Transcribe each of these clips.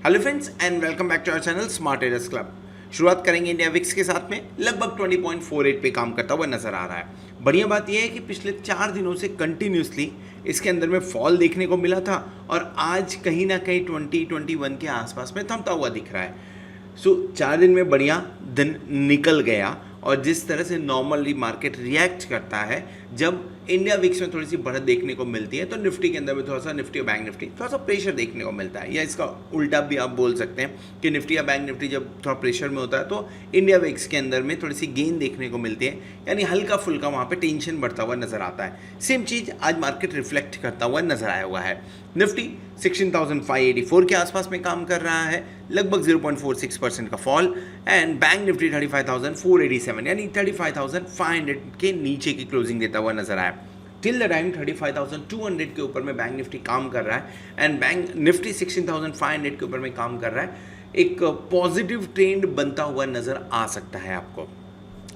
Hello friends and welcome back to our channel smart traders club. शुरुआत करेंगे India VIX के साथ में लगभग 20.48 पे काम करता हुआ नजर आ रहा है। बढ़िया बात यह है कि पिछले 4 दिनों से कंटिन्यूसली इसके अंदर में फॉल देखने को मिला था और आज कहीं ना कहीं 2021 के आसपास में थमता हुआ दिख रहा है। 4 दिन में बढ़िया दिन निकल गया और जिस तरह से नॉर्मली मार्केट रिएक्ट करता है जब इंडिया विक्स में थोड़ी सी बढ़त देखने को मिलती है तो निफ्टी के अंदर में थोड़ा सा निफ्टी और बैंक निफ्टी थोड़ा सा प्रेशर देखने को मिलता है, या इसका उल्टा भी आप बोल सकते हैं कि निफ्टी या बैंक निफ्टी जब थोड़ा प्रेशर में होता है तो इंडिया विक्स के अंदर में थोड़ी सी गेन देखने को मिलती है, यानी हल्का फुल्का वहाँ पे टेंशन बढ़ता हुआ नजर आता है। सेम चीज़ आज मार्केट रिफ्लेक्ट करता हुआ नजर आया हुआ है। निफ्टी 16,584 के आसपास में काम कर रहा है, लगभग 0.46% का फॉल, एंड बैंक निफ्टी 35,487 यानी 35,500 के नीचे की क्लोजिंग देता हुआ नजर आया। टिल द टाइम 35,200 के ऊपर में बैंक निफ्टी काम कर रहा है एंड बैंक निफ्टी 16,500 के ऊपर में काम कर रहा है। एक पॉजिटिव ट्रेंड बनता हुआ नजर आ सकता है आपको।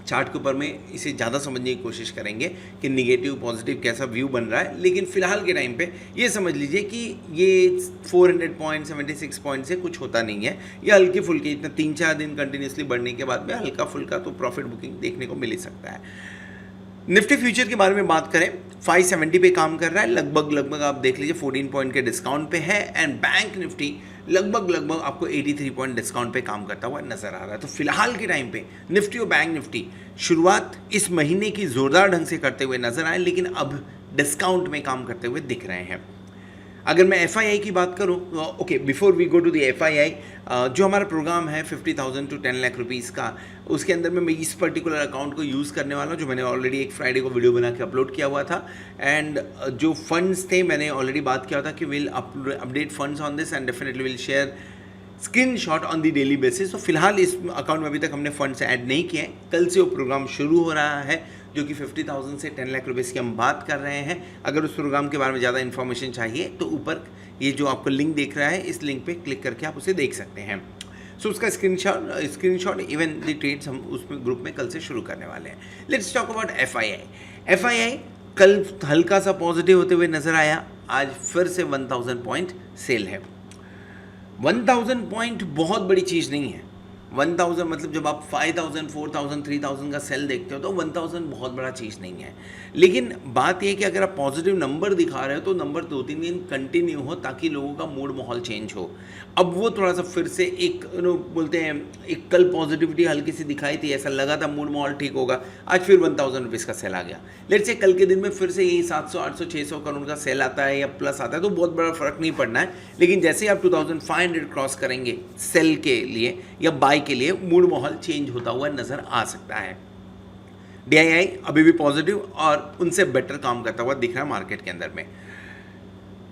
चार्ट के ऊपर में इसे ज़्यादा समझने की कोशिश करेंगे कि निगेटिव पॉजिटिव कैसा व्यू बन रहा है, लेकिन फिलहाल के टाइम पे ये समझ लीजिए कि ये 400 पॉइंट 76 पॉइंट से कुछ होता नहीं है। ये हल्की फुल्की इतना 3-4 दिन कंटिन्यूसली बढ़ने के बाद में हल्का फुल्का तो प्रॉफिट बुकिंग देखने को मिल ही सकता है। निफ्टी फ्यूचर के बारे में बात करें 570 पे काम कर रहा है, लगभग आप देख लीजिए 14 पॉइंट के डिस्काउंट पे है, एंड बैंक निफ्टी लगभग आपको 83 पॉइंट डिस्काउंट पे काम करता हुआ नजर आ रहा है। तो फिलहाल के टाइम पे निफ्टी और बैंक निफ्टी शुरुआत इस महीने की जोरदार ढंग से करते हुए नजर आए, लेकिन अब डिस्काउंट में काम करते हुए दिख रहे हैं। अगर मैं FII की बात करूं, okay before we go to the FII, जो हमारा प्रोग्राम है 50,000 to 10 लाख रुपीज़ का, उसके अंदर में मैं इस पर्टिकुलर अकाउंट को यूज़ करने वाला हूं, जो मैंने ऑलरेडी एक फ्राइडे को वीडियो बना के अपलोड किया हुआ था। एंड जो फंड्स थे मैंने ऑलरेडी बात किया था कि will update funds on this and definitely will share screenshot on the daily basis. तो फिलहाल इस अकाउंट में अभी तक हमने फंड्स ऐड नहीं किए हैं। कल से वो प्रोग्राम शुरू हो रहा है जो कि 50,000 से 10 लाख रुपीज़ की हम बात कर रहे हैं। अगर उस प्रोग्राम के बारे में ज़्यादा इन्फॉर्मेशन चाहिए तो ऊपर ये जो आपको लिंक देख रहा है इस लिंक पे क्लिक करके आप उसे देख सकते हैं। उसका स्क्रीनशॉट इवन द ट्रेड्स हम उसमें ग्रुप में कल से शुरू करने वाले हैं। लेट्स टॉक अबाउट FII कल हल्का सा पॉजिटिव होते हुए नजर आया, आज फिर से 1000 पॉइंट सेल है। 1000 पॉइंट बहुत बड़ी चीज़ नहीं है। 1000 मतलब जब आप 5000, 4000, 3000 का सेल देखते हो तो 1000 बहुत बड़ा चीज़ नहीं है। लेकिन बात यह कि अगर आप पॉजिटिव नंबर दिखा रहे हो तो नंबर 2-3 दिन कंटिन्यू हो ताकि लोगों का मूड माहौल चेंज हो। अब वो थोड़ा सा फिर से एक बोलते हैं एक कल पॉजिटिविटी हल्की सी दिखाई थी, ऐसा लगा था मूड माहौल ठीक होगा, आज फिर 1000 रुपीज़ का सेल आ गया। लेट्स से कल के दिन में फिर से यही 700, 800, 600 करोड़ का सेल आता है या प्लस आता है तो बहुत बड़ा फर्क नहीं पड़ना है। लेकिन जैसे ही आप 2500 क्रॉस करेंगे सेल के लिए या बाय के लिए, मूड माहौल चेंज होता हुआ नजर आ सकता है। DII अभी भी पॉजिटिव और उनसे बेटर काम करता हुआ दिख रहा है मार्केट के अंदर में।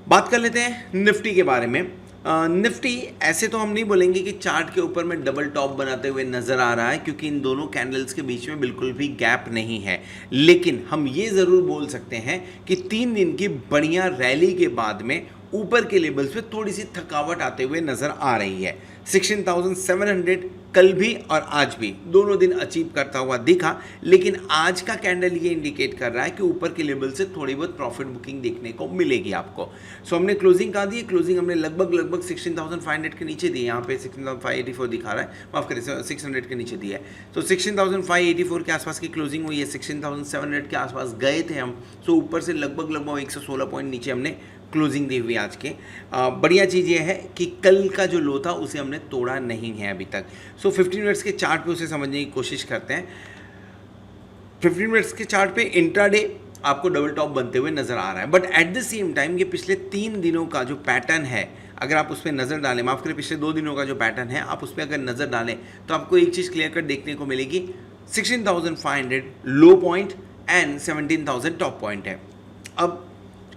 बात कर लेते हैं निफ्टी के बारे में। निफ्टी ऐसे तो हम नहीं बोलेंगे कि चार्ट के ऊपर में डबल टॉप बनाते हुए नजर आ रहा है, क्योंकि इन दोनों कैंडल्स के बीच में बिल्कुल भी गैप नहीं है। लेकिन हम ये ज़रूर बोल सकते हैं कि 3 दिन की बढ़िया रैली के बाद में ऊपर के लेवल्स पे थोड़ी सी थकावट आते हुए नजर आ रही है। 16,700 कल भी और आज भी दोनों दिन अचीव करता हुआ दिखा, लेकिन आज का कैंडल ये इंडिकेट कर रहा है कि ऊपर के लेवल से थोड़ी बहुत प्रॉफिट बुकिंग देखने को मिलेगी आपको। हमने क्लोजिंग कहा दी, क्लोजिंग हमने लगभग 16,500 के नीचे दी है। यहाँ पे 16,584 दिखा रहा है, माफ करें 600 के नीचे दिया है। तो 16,584 के आसपास की क्लोजिंग हुई है। 16,700 के आसपास गए थे हम। ऊपर से लगभग 116 पॉइंट नीचे हमने क्लोजिंग दी हुई आज के। बढ़िया चीज़ ये है कि कल का जो लो था उसे हमने तोड़ा नहीं है अभी तक। 15 मिनट्स के चार्ट पे उसे समझने की कोशिश करते हैं। 15 मिनट्स के चार्ट पे इंट्राडे आपको डबल टॉप बनते हुए नजर आ रहा है, but at the same time ये पिछले 3 दिनों का जो पैटर्न है, अगर आप उस पर नज़र डालें, माफ करें पिछले 2 दिनों का जो पैटर्न है आप उस पर अगर नज़र डालें तो आपको एक चीज़ क्लियर कट देखने को मिलेगी। 16,500 लो पॉइंट एंड 17,000 टॉप पॉइंट है। अब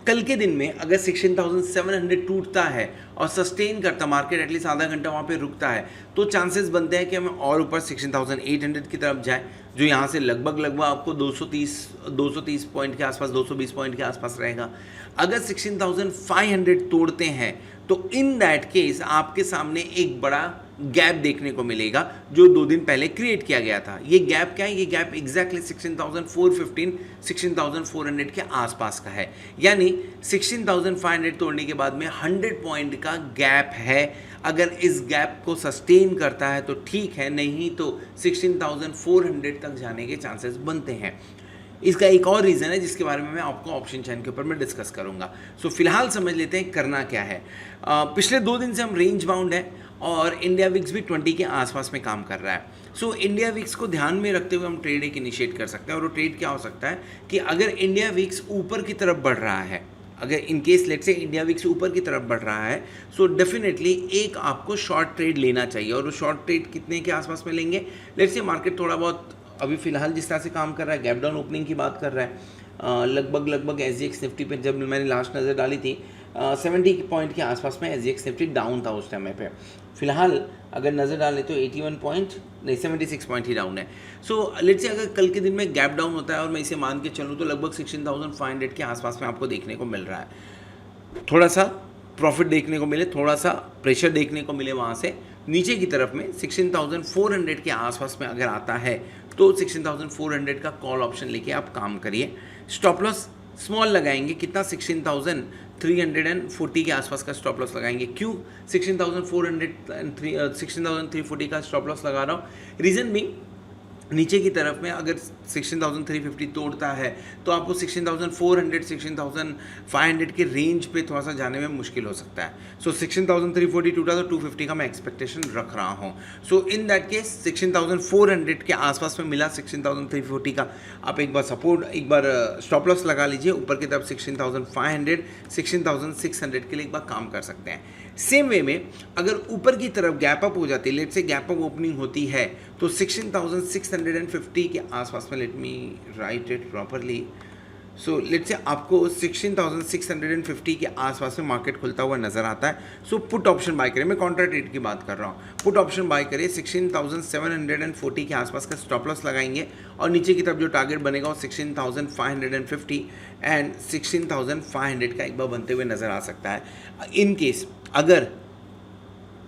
कल के दिन में अगर 16,700 टूटता है और सस्टेन करता मार्केट, एटलीस्ट आधा घंटा वहाँ पे रुकता है, तो चांसेस बनते हैं कि हमें और ऊपर 16,800 की तरफ जाए, जो यहाँ से लगभग आपको 230 पॉइंट के आसपास, 220 पॉइंट के आसपास रहेगा। अगर 16,500 तोड़ते हैं तो इन दैट केस आपके सामने एक बड़ा गैप देखने को मिलेगा जो 2 दिन पहले क्रिएट किया गया था। ये गैप क्या है? ये गैप एग्जैक्टली 16,415 16,400 के आसपास का है, यानी 16,500 तोड़ने के बाद में 100 पॉइंट का गैप है। अगर इस गैप को सस्टेन करता है तो ठीक है, नहीं तो 16,400 तक जाने के चांसेस बनते हैं। इसका एक और रीज़न है जिसके बारे में मैं आपको ऑप्शन चैन के ऊपर मैं डिस्कस करूंगा। सो फिलहाल समझ लेते हैं करना क्या है। पिछले 2 दिन से हम रेंज बाउंड है और इंडिया विक्स भी 20 के आसपास में काम कर रहा है। सो इंडिया विक्स को ध्यान में रखते हुए हम ट्रेड एक इनिशिएट कर सकते हैं, और वो ट्रेड क्या हो सकता है कि अगर इंडिया विक्स ऊपर की तरफ बढ़ रहा है, अगर इन केस लेट से इंडिया विक्स ऊपर की तरफ बढ़ रहा है, सो डेफिनेटली एक आपको शॉर्ट ट्रेड लेना चाहिए। और वो शॉर्ट ट्रेड कितने के आसपास में लेंगे? लेट से मार्केट थोड़ा बहुत अभी फिलहाल जिस तरह से काम कर रहा है, गैप डाउन ओपनिंग की बात कर रहा है, लगभग SGX निफ्टी पे जब मैंने लास्ट नज़र डाली थी 70 पॉइंट के आसपास में SGX निफ्टी डाउन था उस टाइम पे। फिलहाल अगर नज़र डालें तो 81 पॉइंट नहीं 76 पॉइंट ही डाउन है। सो लेट से अगर कल के दिन में गैप डाउन होता है और मैं इसे मान के चलूँ तो लगभग 16,500 के आसपास में आपको देखने को मिल रहा है। थोड़ा सा प्रॉफिट देखने को मिले, थोड़ा सा प्रेशर देखने को मिले वहाँ से नीचे की तरफ में 16,400 के आसपास में अगर आता है तो 16,400 का कॉल ऑप्शन लेके आप काम करिए। स्टॉप लॉस स्मॉल लगाएंगे, कितना? 16,340 के आसपास का स्टॉप लॉस लगाएंगे। क्यों 16,340 का स्टॉप लॉस लगा रहा हूँ? रीज़न भी नीचे की तरफ में अगर 16,350 तोड़ता है तो आपको 16,400 16,500 के रेंज पे थोड़ा सा जाने में मुश्किल हो सकता है। सो 16,340 टूटा तो 250 का मैं एक्सपेक्टेशन रख रहा हूँ। सो इन दैट केस 16,400 के आसपास में मिला 16,340 का, आप एक बार सपोर्ट, एक बार स्टॉप लॉस लगा लीजिए। ऊपर की तरफ 16,500 16,600 के लिए एक बार काम कर सकते हैं। सेम वे में अगर ऊपर की तरफ गैप अप हो जाती है, लेट से गैप अप ओपनिंग होती है तो 16,650 के आसपास में, let me right it properly, so let से आपको 16,650 के आसपास में मार्केट खुलता हुआ नजर आता है। सो पुट ऑप्शन बाय करें, मैं कॉन्ट्रा ट्रेड की बात कर रहा हूँ। पुट ऑप्शन बाय करिए, 16,740 के आसपास का स्टॉप लॉस लगाएंगे और नीचे की तरफ जो टारगेट बनेगा वो 16,550 एंड 16,500 का एक बार बनते हुए नजर आ सकता है। इन केस अगर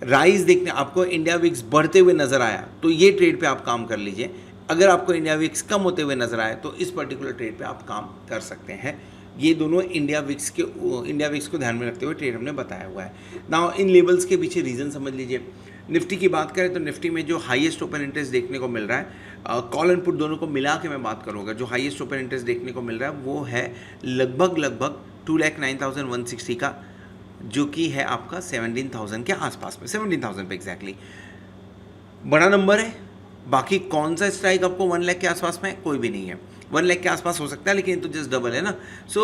राइज देखने आपको इंडिया विक्स बढ़ते हुए नजर आया तो ये ट्रेड पे आप काम कर लीजिए। अगर आपको इंडिया विक्स कम होते हुए नजर आए तो इस पर्टिकुलर ट्रेड पे आप काम कर सकते हैं। ये दोनों इंडिया विक्स को ध्यान में रखते हुए ट्रेड हमने बताया हुआ है। नाउ इन लेवल्स के पीछे रीज़न समझ लीजिए। निफ्टी की बात करें तो निफ्टी में जो हाईएस्ट ओपन इंटरेस्ट देखने को मिल रहा है, कॉल एंड पुट दोनों को मिला के मैं बात करूँगा, जो हाईएस्ट ओपन इंटरेस्ट देखने को मिल रहा है वो है लगभग 2,09,160 का, जो कि है आपका 17,000 के आसपास में, 17,000 पे एग्जैक्टली। बड़ा नंबर है। बाकी कौन सा स्ट्राइक आपको 1 लाख के आसपास में? कोई भी नहीं है। 1 लाख के आसपास हो सकता है लेकिन तो जस्ट डबल है ना। सो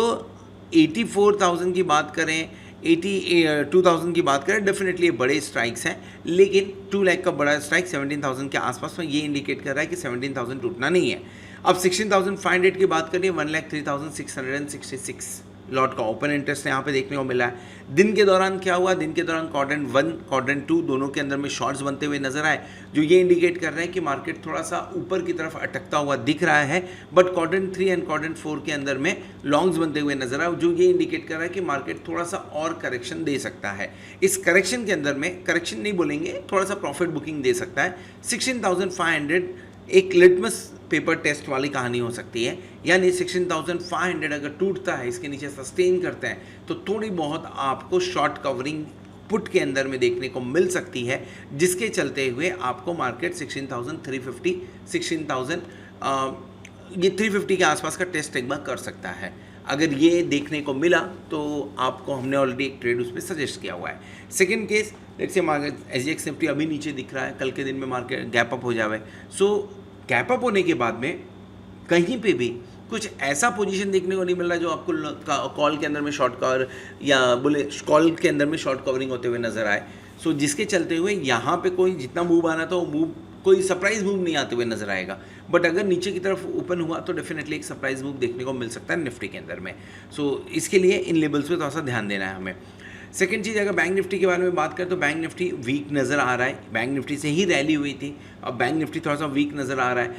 84,000 की बात करें, 82,000 की बात करें, डेफिनेटली ये बड़े स्ट्राइक्स हैं, लेकिन 2 लाख का बड़ा स्ट्राइक 17,000 के आसपास में ये इंडिकेट कर रहा है कि 17,000 टूटना नहीं है। अब 16,500 की बात करिए, 1,03,666 लॉट का ओपन इंटरेस्ट यहाँ पे देखने को मिला है। दिन के दौरान क्या हुआ? दिन के दौरान क्वाड्रेंट 1 क्वाड्रेंट 2 दोनों के अंदर में शॉर्ट्स बनते हुए नजर आए, जो ये इंडिकेट कर रहे हैं कि मार्केट थोड़ा सा ऊपर की तरफ अटकता हुआ दिख रहा है। बट क्वाड्रेंट 3 एंड क्वाड्रेंट 4 के अंदर में लॉन्ग्स बनते हुए नजर आए, जो ये इंडिकेट कर रहा है कि मार्केट थोड़ा सा और करेक्शन दे सकता है। इस करेक्शन के अंदर में, करेक्शन नहीं बोलेंगे, थोड़ा सा प्रॉफिट बुकिंग दे सकता है। 16,500 एक लिटमस पेपर टेस्ट वाली कहानी हो सकती है, यानी 16,500 अगर टूटता है, इसके नीचे सस्टेन करते हैं तो थोड़ी बहुत आपको शॉर्ट कवरिंग पुट के अंदर में देखने को मिल सकती है, जिसके चलते हुए आपको मार्केट 16,350 16,000 ये 350 के आसपास का टेस्ट एक बार कर सकता है। अगर ये देखने को मिला तो आपको हमने ऑलरेडी एक ट्रेड उस पर सजेस्ट किया हुआ है। Second case, let's say market SGX Nifty अभी नीचे दिख रहा है, कल के दिन में मार्केट गैप अप हो जाए। सो गैप अप होने के बाद में कहीं पे भी कुछ ऐसा पोजीशन देखने को नहीं मिल रहा जो आपको कॉल के अंदर में शॉर्ट कवर या बोले कॉल के अंदर में शॉर्ट कवरिंग होते हुए नजर आए। सो जिसके चलते हुए यहाँ पे कोई जितना मूव आना था वो मूव, कोई सरप्राइज मूव नहीं आते हुए नजर आएगा। बट अगर नीचे की तरफ ओपन हुआ तो डेफिनेटली एक सरप्राइज मूव देखने को मिल सकता है निफ्टी के अंदर में। सो इसके लिए इन लेवल्स पे थोड़ा सा ध्यान देना है हमें। सेकेंड चीज़, अगर बैंक निफ्टी के बारे में बात करें तो बैंक निफ्टी वीक नज़र आ रहा है। बैंक निफ्टी से ही रैली हुई थी, अब बैंक निफ्टी थोड़ा सा वीक नज़र आ रहा है।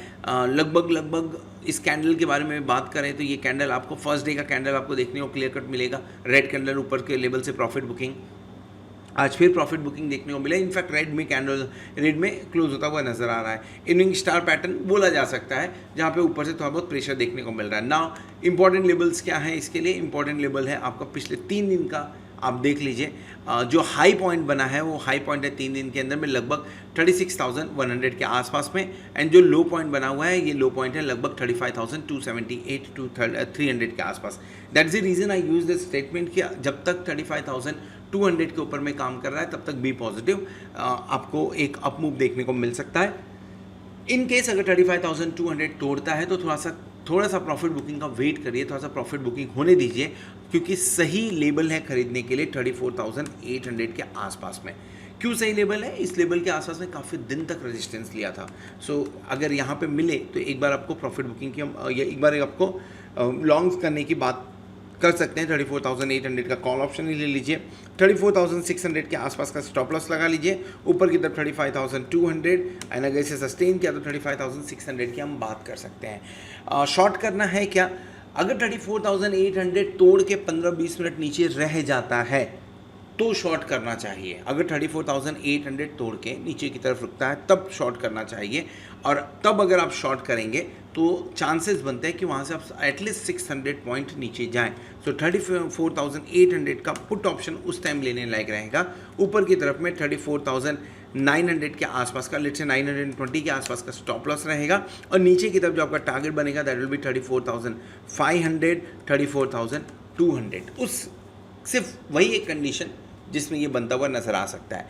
लगभग इस कैंडल के बारे में बात करें तो ये कैंडल आपको फर्स्ट डे का कैंडल आपको देखने को क्लियर कट मिलेगा। रेड कैंडल ऊपर के लेवल से प्रॉफिट बुकिंग, आज फिर प्रॉफिट बुकिंग देखने को मिला, इनफैक्ट रेड में क्लोज होता हुआ नजर आ रहा है। इवनिंग स्टार पैटर्न बोला जा सकता है, जहाँ पे ऊपर से थोड़ा बहुत प्रेशर देखने को मिल रहा है। नाउ इंपॉर्टेंट लेवल्स क्या है इसके लिए? इंपॉर्टेंट लेवल है आपका पिछले 3 दिन का, आप देख लीजिए। जो हाई पॉइंट बना है वो हाई पॉइंट है 3 दिन के अंदर में लगभग 36,100 के आसपास में, एंड जो लो पॉइंट बना हुआ है ये लो पॉइंट है लगभग 35,278 टू 300 के आसपास। That is the reason I use this statement कि जब तक 35,200 के ऊपर में काम कर रहा है तब तक बी पॉजिटिव, आपको एक अप मूव देखने को मिल सकता है। इन केस अगर 35,200 तोड़ता है तो थोड़ा सा प्रॉफिट बुकिंग का वेट करिए, थोड़ा सा प्रॉफिट बुकिंग होने दीजिए, क्योंकि सही लेवल है खरीदने के लिए 34,800 के आसपास में। क्यों सही लेवल है? इस लेवल के आसपास में काफ़ी दिन तक रेजिस्टेंस लिया था। सो अगर यहाँ पे मिले तो एक बार आपको प्रॉफिट बुकिंग की एक बार आपको लॉन्ग्स करने की बात कर सकते हैं। 34,800 का कॉल ऑप्शन ही ले लीजिए, 34,600 के आसपास का स्टॉप लॉस लगा लीजिए, ऊपर की तरफ 35,200, एंड अगर इसे सस्टेन किया तो 35,600 की हम बात कर सकते हैं। शॉर्ट करना है क्या? अगर 34,800 तोड़ के 15-20 मिनट नीचे रह जाता है तो शॉर्ट करना चाहिए। अगर 34,800 तोड़ के नीचे की तरफ रुकता है तब शॉर्ट करना चाहिए, और तब अगर आप शॉर्ट करेंगे तो चांसेस बनते हैं कि वहाँ से आप एटलीस्ट 600 पॉइंट नीचे जाएं। सो 34,800 का पुट ऑप्शन उस टाइम लेने लायक रहेगा। ऊपर की तरफ में 34,900 के आसपास का, लेट्स से 920 के आसपास का स्टॉप लॉस रहेगा, और नीचे की तरफ जो आपका टारगेट बनेगा दैट विल बी 34,500, 34,200। उस सिर्फ वही एक कंडीशन जिसमें ये बनता हुआ नजर आ सकता है।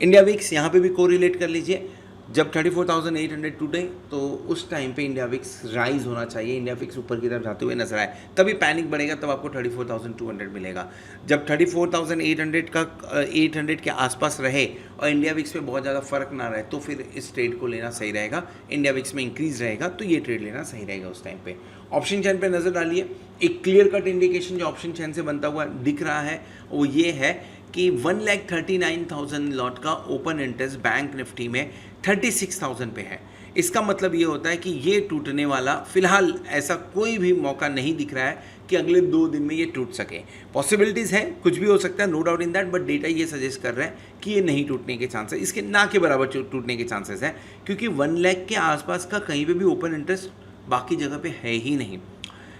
इंडिया विक्स यहाँ पे भी कोरिलेट कर लीजिए। जब 34,800 टूटे तो उस टाइम पे इंडिया विक्स राइज होना चाहिए, इंडिया विक्स ऊपर की तरफ जाते हुए नजर आए, तभी पैनिक बढ़ेगा, तब आपको 34,200 मिलेगा। जब 34,800 के आसपास रहे और इंडिया विक्स पे बहुत ज़्यादा फर्क ना रहे तो फिर इस ट्रेड को लेना सही रहेगा। इंडिया विक्स में इंक्रीज रहेगा तो ये ट्रेड लेना सही रहेगा उस टाइम पे। ऑप्शन चैन पे नज़र डालिए। एक क्लियर कट इंडिकेशन जो ऑप्शन चैन से बनता हुआ दिख रहा है वो ये है कि 1,39,000 लॉट का ओपन इंटरेस्ट बैंक निफ्टी में 36,000 पे है। इसका मतलब ये होता है कि ये टूटने वाला फिलहाल ऐसा कोई भी मौका नहीं दिख रहा है कि अगले 2 दिन में ये टूट सके। पॉसिबिलिटीज़ है, कुछ भी हो सकता है, no doubt in that, but data ये सजेस्ट कर रहा है कि ये नहीं टूटने के चांसेस, इसके ना के बराबर टूटने के चांसेस हैं, क्योंकि 1 लाख के आसपास का कहीं पे भी ओपन इंटरेस्ट बाकी जगह पे है ही नहीं।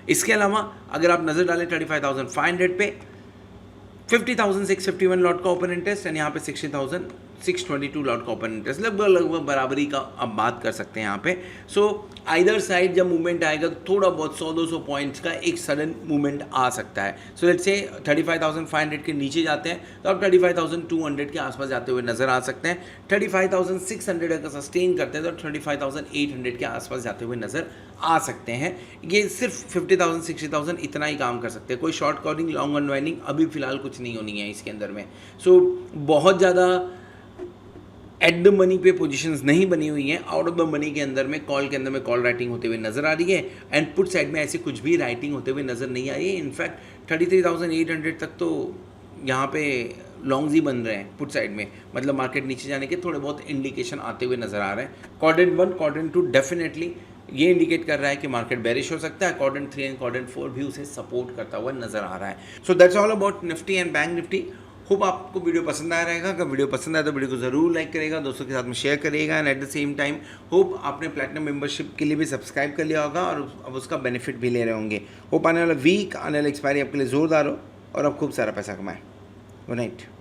इसके अलावा अगर आप नज़र डालें 35,500 पे 50,651 लॉट का ओपन इंटरेस्ट, एंड यहाँ पे 60,622 लॉट का ओपन इंटरेस्ट, लगभग बराबरी का आप बात कर सकते हैं यहाँ पे। सो आइदर साइड जब मूवमेंट आएगा तो थोड़ा बहुत 100-200 पॉइंट्स का एक सडन मूवमेंट आ सकता है। सो लेट्स से 35,500 के नीचे जाते हैं तो आप 35,200 के आसपास जाते हुए नजर आ सकते हैं। 35,600 अगर सस्टेन करते हैं तो 35,800 के आसपास जाते हुए नजर आ सकते हैं। ये सिर्फ 50,000 60,000 इतना ही काम कर सकते हैं। कोई शॉर्ट कवरिंग लॉन्ग अनवाइंडिंग अभी फिलहाल कुछ नहीं होनी है इसके अंदर में। सो बहुत ज़्यादा एट द मनी पे पोजीशंस नहीं बनी हुई हैं। आउट ऑफ द मनी के अंदर में कॉल के अंदर में कॉल राइटिंग होते हुए नजर आ रही है, एंड पुट साइड में ऐसी कुछ भी राइटिंग होते हुए नजर नहीं आ रही है। इनफैक्ट 33,800 तक तो यहाँ पे लॉन्ग्स ही बन रहे हैं पुट साइड में, मतलब मार्केट नीचे जाने के थोड़े बहुत इंडिकेशन आते हुए नजर आ रहे हैं। क्वाड्रेंट 1 क्वाड्रेंट 2 डेफिनेटली ये इंडिकेट कर रहा है कि मार्केट बेरिश हो सकता है। क्वाड्रेंट 3 एंड क्वाड्रेंट 4 भी उसे सपोर्ट करता हुआ नजर आ रहा है। So that's all about Nifty and bank Nifty. Hope आपको वीडियो पसंद आया रहेगा। अगर वीडियो पसंद आया तो वीडियो को ज़रूर लाइक करेगा, दोस्तों के साथ में शेयर करिएगा, and at the same time hope आपने प्लैटिनम मेंबरशिप के लिए भी सब्सक्राइब कर लिया होगा और अब उसका बेनिफिट भी ले रहे होंगे। होप आने वाला वीक, आने वाला एक्सपायरी आपके लिए ज़ोरदार हो और आप खूब सारा पैसा कमाएं। Good night.